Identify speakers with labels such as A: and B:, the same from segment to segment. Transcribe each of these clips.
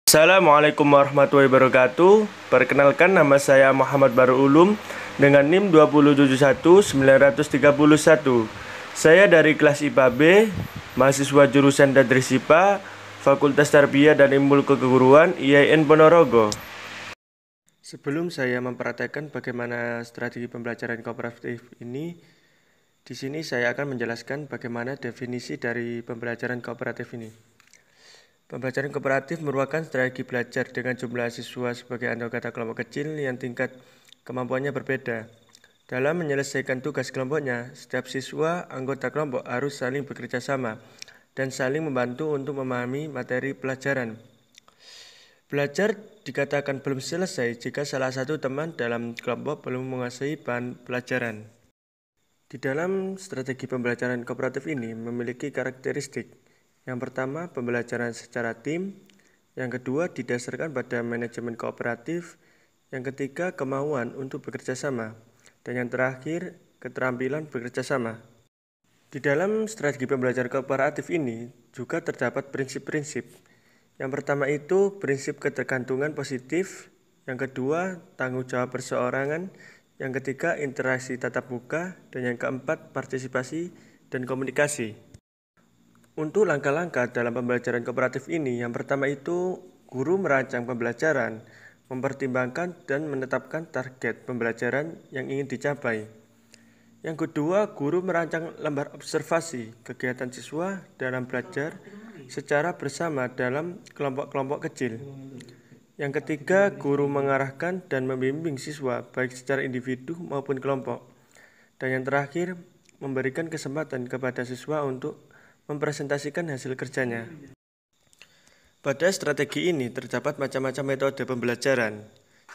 A: Assalamualaikum warahmatullahi wabarakatuh. Perkenalkan, nama saya Muhammad Baru Ulum dengan NIM 2711931. Saya dari kelas IPA B, mahasiswa jurusan Tadris IPA, Fakultas Tarbiyah dan Ilmu Keguruan IAIN Ponorogo. Sebelum saya mempraktekkan bagaimana strategi pembelajaran kooperatif ini, di sini saya akan menjelaskan bagaimana definisi dari pembelajaran kooperatif ini. Pembelajaran kooperatif merupakan strategi belajar dengan jumlah siswa sebagai anggota kelompok kecil yang tingkat kemampuannya berbeda. Dalam menyelesaikan tugas kelompoknya, setiap siswa anggota kelompok harus saling bekerja sama dan saling membantu untuk memahami materi pelajaran. Belajar dikatakan belum selesai jika salah satu teman dalam kelompok belum menguasai bahan pelajaran. Di dalam strategi pembelajaran kooperatif ini memiliki karakteristik. Yang pertama, pembelajaran secara tim. Yang kedua, didasarkan pada manajemen kooperatif. Yang ketiga, kemauan untuk bekerja sama. Dan yang terakhir, keterampilan bekerja sama. Di dalam strategi pembelajaran kooperatif ini juga terdapat prinsip-prinsip. Yang pertama itu prinsip ketergantungan positif. Yang kedua, tanggung jawab perseorangan. Yang ketiga, interaksi tatap muka. Dan yang keempat, partisipasi dan komunikasi. Untuk langkah-langkah dalam pembelajaran kooperatif ini, yang pertama itu guru merancang pembelajaran, mempertimbangkan dan menetapkan target pembelajaran yang ingin dicapai. Yang kedua, guru merancang lembar observasi kegiatan siswa dalam belajar secara bersama dalam kelompok-kelompok kecil. Yang ketiga, guru mengarahkan dan membimbing siswa baik secara individu maupun kelompok. Dan yang terakhir, memberikan kesempatan kepada siswa untuk mempresentasikan hasil kerjanya. Pada strategi ini terdapat macam-macam metode pembelajaran.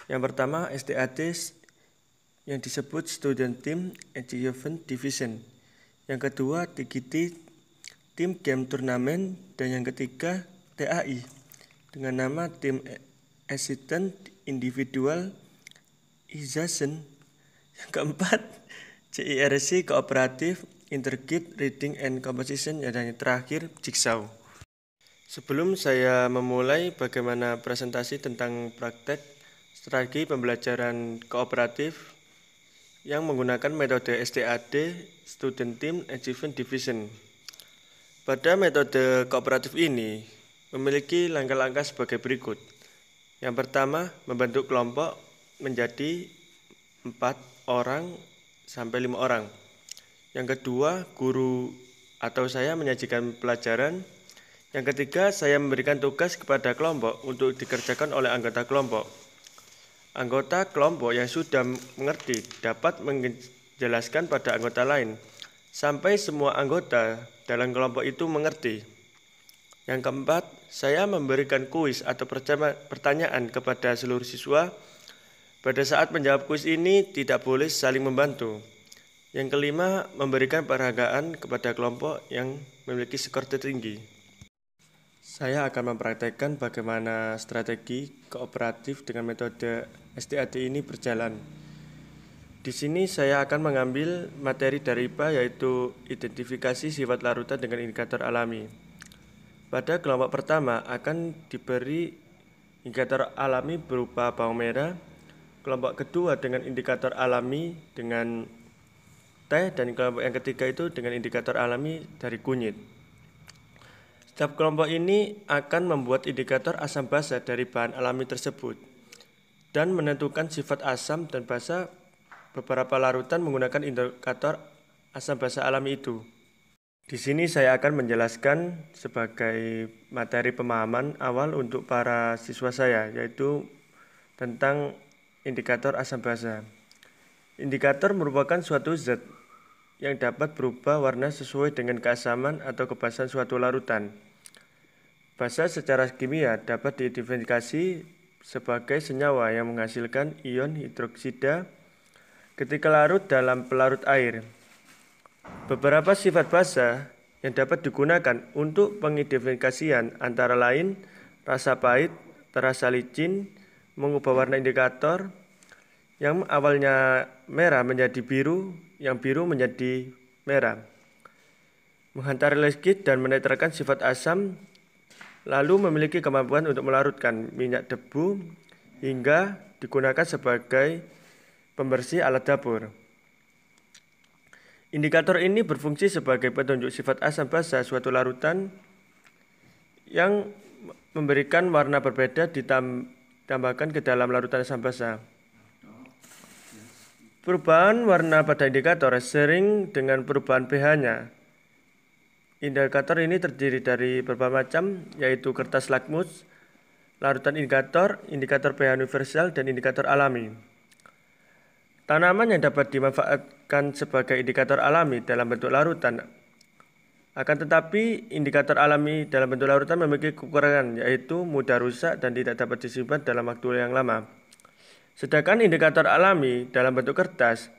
A: Yang pertama, STAD yang disebut Student Team Achievement Division. Yang kedua, TGT Team Game Tournament. Dan yang ketiga, TAI dengan nama Team Assistant Individual Ization. Yang keempat, CIRC Kooperatif Intergit Reading and Composition, dan yang terakhir Jigsaw. Sebelum saya memulai bagaimana presentasi tentang praktek strategi pembelajaran kooperatif yang menggunakan metode STAD Student Team Achievement Division. Pada metode kooperatif ini memiliki langkah-langkah sebagai berikut. Yang pertama, membentuk kelompok menjadi 4 orang sampai 5 orang. Yang kedua, guru atau saya menyajikan pelajaran. Yang ketiga, saya memberikan tugas kepada kelompok untuk dikerjakan oleh anggota kelompok. Anggota kelompok yang sudah mengerti dapat menjelaskan pada anggota lain sampai semua anggota dalam kelompok itu mengerti. Yang keempat, saya memberikan kuis atau pertanyaan kepada seluruh siswa. Pada saat menjawab kuis ini tidak boleh saling membantu. Yang kelima, memberikan penghargaan kepada kelompok yang memiliki skor tertinggi. Saya akan mempraktekkan bagaimana strategi kooperatif dengan metode STAD ini berjalan. Di sini saya akan mengambil materi dari IPA, yaitu identifikasi sifat larutan dengan indikator alami. Pada kelompok pertama akan diberi indikator alami berupa bawang merah, kelompok kedua dengan indikator alami dengan teh, dan kelompok yang ketiga itu dengan indikator alami dari kunyit. Setiap kelompok ini akan membuat indikator asam basa dari bahan alami tersebut dan menentukan sifat asam dan basa beberapa larutan menggunakan indikator asam basa alami itu. Di sini saya akan menjelaskan sebagai materi pemahaman awal untuk para siswa saya, yaitu tentang indikator asam basa. Indikator merupakan suatu zat yang dapat berubah warna sesuai dengan keasaman atau kebasahan suatu larutan. Basa secara kimia dapat diidentifikasi sebagai senyawa yang menghasilkan ion hidroksida ketika larut dalam pelarut air. Beberapa sifat basa yang dapat digunakan untuk pengidentifikasian antara lain rasa pahit, terasa licin, mengubah warna indikator, yang awalnya merah menjadi biru, yang biru menjadi merah, menghantar legit dan menetralkan sifat asam lalu memiliki kemampuan untuk melarutkan minyak debu hingga digunakan sebagai pembersih alat dapur. Indikator ini berfungsi sebagai petunjuk sifat asam basa suatu larutan yang memberikan warna berbeda ditambahkan ke dalam larutan asam basa. Perubahan warna pada indikator sering dengan perubahan pH-nya. Indikator ini terdiri dari beberapa macam, yaitu kertas lakmus, larutan indikator pH universal, dan indikator alami. Tanaman yang dapat dimanfaatkan sebagai indikator alami dalam bentuk larutan. Akan tetapi, indikator alami dalam bentuk larutan memiliki kekurangan, yaitu mudah rusak dan tidak dapat disimpan dalam waktu yang lama. Sedangkan indikator alami dalam bentuk kertas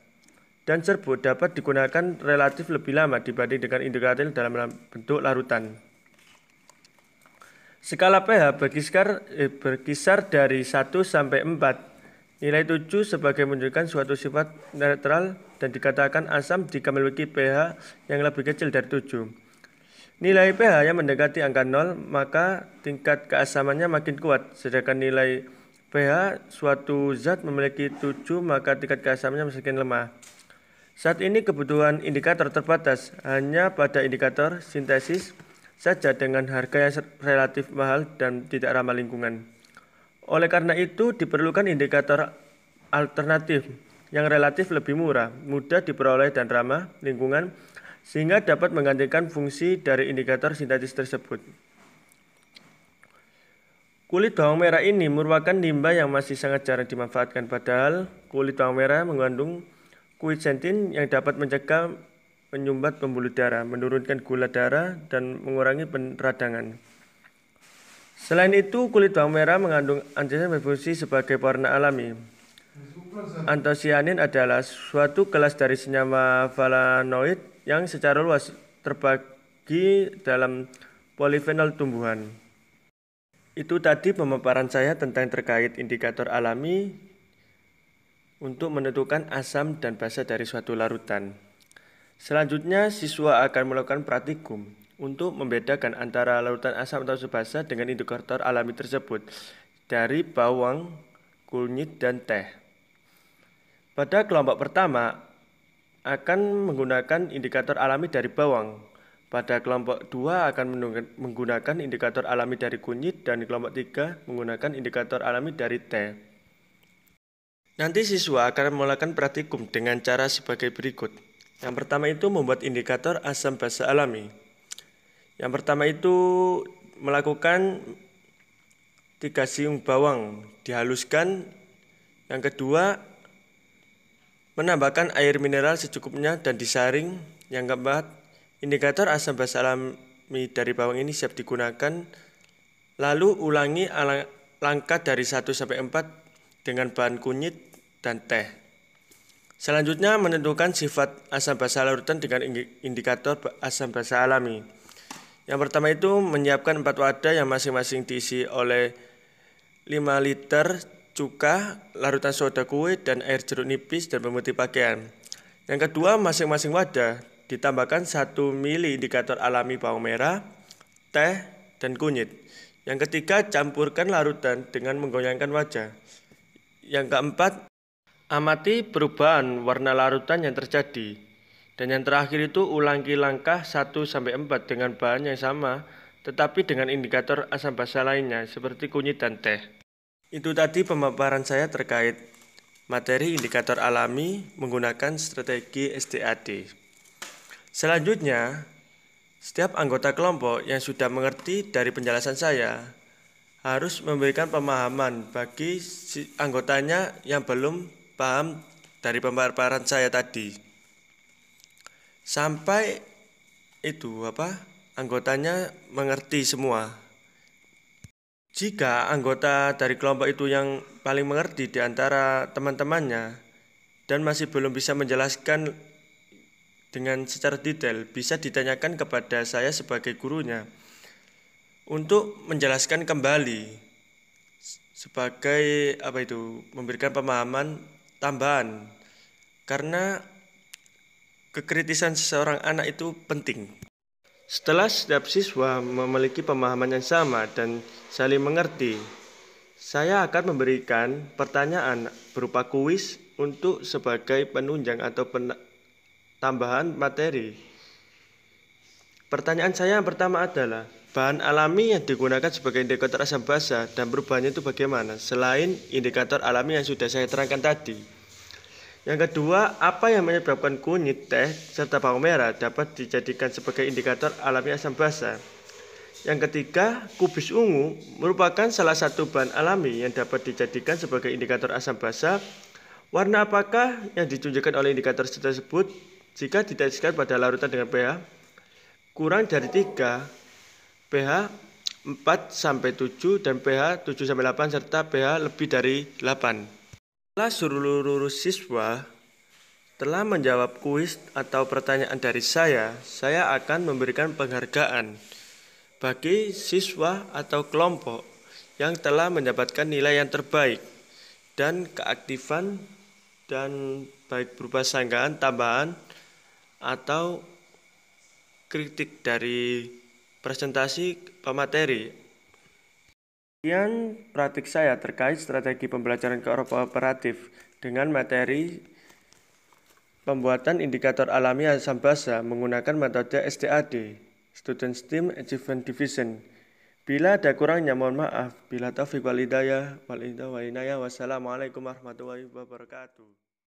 A: dan serbuk dapat digunakan relatif lebih lama dibanding dengan indikator dalam bentuk larutan. Skala pH berkisar dari 1 sampai 4. Nilai 7 sebagai menunjukkan suatu sifat netral dan dikatakan asam jika memiliki pH yang lebih kecil dari 7. Nilai pH yang mendekati angka 0, maka tingkat keasamannya makin kuat, sedangkan nilai pH suatu zat memiliki 7, maka tingkat keasamannya semakin lemah. Saat ini kebutuhan indikator terbatas hanya pada indikator sintesis saja dengan harga yang relatif mahal dan tidak ramah lingkungan. Oleh karena itu, diperlukan indikator alternatif yang relatif lebih murah, mudah diperoleh dan ramah lingkungan, sehingga dapat menggantikan fungsi dari indikator sintetis tersebut. Kulit bawang merah ini merupakan limbah yang masih sangat jarang dimanfaatkan, padahal kulit bawang merah mengandung quercetin yang dapat mencegah menyumbat pembuluh darah, menurunkan gula darah, dan mengurangi peradangan. Selain itu, kulit bawang merah mengandung antosianin berfungsi sebagai pewarna alami. Antosianin adalah suatu kelas dari senyawa flavonoid yang secara luas terbagi dalam polifenol tumbuhan. Itu tadi pemaparan saya tentang terkait indikator alami untuk menentukan asam dan basa dari suatu larutan. Selanjutnya, siswa akan melakukan praktikum untuk membedakan antara larutan asam atau basa dengan indikator alami tersebut dari bawang, kunyit, dan teh. Pada kelompok pertama akan menggunakan indikator alami dari bawang. Pada kelompok 2 akan menggunakan indikator alami dari kunyit, dan kelompok 3 menggunakan indikator alami dari teh. Nanti siswa akan melakukan praktikum dengan cara sebagai berikut. Yang pertama itu membuat indikator asam basa alami. Yang pertama itu melakukan 3 siung bawang dihaluskan. Yang kedua, menambahkan air mineral secukupnya dan disaring. Yang keempat, indikator asam basa alami dari bawang ini siap digunakan. Lalu ulangi langkah dari 1 sampai 4 dengan bahan kunyit dan teh. Selanjutnya menentukan sifat asam basa larutan dengan indikator asam basa alami. Yang pertama itu menyiapkan 4 wadah yang masing-masing diisi oleh 5 liter cuka, larutan soda kue, dan air jeruk nipis dan pemutih pakaian. Yang kedua, masing-masing wadah ditambahkan 1 ml indikator alami bawang merah, teh, dan kunyit. Yang ketiga, campurkan larutan dengan menggoyangkan wadah. Yang keempat, amati perubahan warna larutan yang terjadi. Dan yang terakhir itu ulangi langkah 1 sampai 4 dengan bahan yang sama, tetapi dengan indikator asam basa lainnya seperti kunyit dan teh. Itu tadi pemaparan saya terkait materi indikator alami menggunakan strategi SDAD. Selanjutnya, setiap anggota kelompok yang sudah mengerti dari penjelasan saya harus memberikan pemahaman bagi anggotanya yang belum paham dari pemaparan saya tadi. Sampai anggotanya mengerti semua. Jika anggota dari kelompok itu yang paling mengerti di antara teman-temannya dan masih belum bisa menjelaskan dengan secara detail, bisa ditanyakan kepada saya sebagai gurunya untuk menjelaskan kembali sebagai memberikan pemahaman tambahan, karena kekritisan seseorang anak itu penting. Setelah setiap siswa memiliki pemahaman yang sama dan saling mengerti, saya akan memberikan pertanyaan berupa kuis untuk sebagai penunjang atau tambahan materi. Pertanyaan saya yang pertama adalah, bahan alami yang digunakan sebagai indikator asam basa dan perubahannya itu bagaimana, selain indikator alami yang sudah saya terangkan tadi. Yang kedua, apa yang menyebabkan kunyit, teh, serta bawang merah dapat dijadikan sebagai indikator alami asam basa. Yang ketiga, kubis ungu merupakan salah satu bahan alami yang dapat dijadikan sebagai indikator asam basa. Warna apakah yang ditunjukkan oleh indikator tersebut jika ditekskan pada larutan dengan pH kurang dari 3, pH 4-7 dan pH 7-8 serta pH lebih dari 8. Setelah seluruh siswa telah menjawab kuis atau pertanyaan dari saya akan memberikan penghargaan bagi siswa atau kelompok yang telah mendapatkan nilai yang terbaik dan keaktifan dan baik berupa sanggahan, tambahan, atau kritik dari presentasi pemateri. Sekian praktik saya terkait strategi pembelajaran kooperatif dengan materi pembuatan indikator alami asam basa menggunakan metode STAD, Student Steam Achievement Division. Bila ada kurangnya mohon maaf. Bila taufiq wal hidayah, wassalamualaikum warahmatullahi wabarakatuh.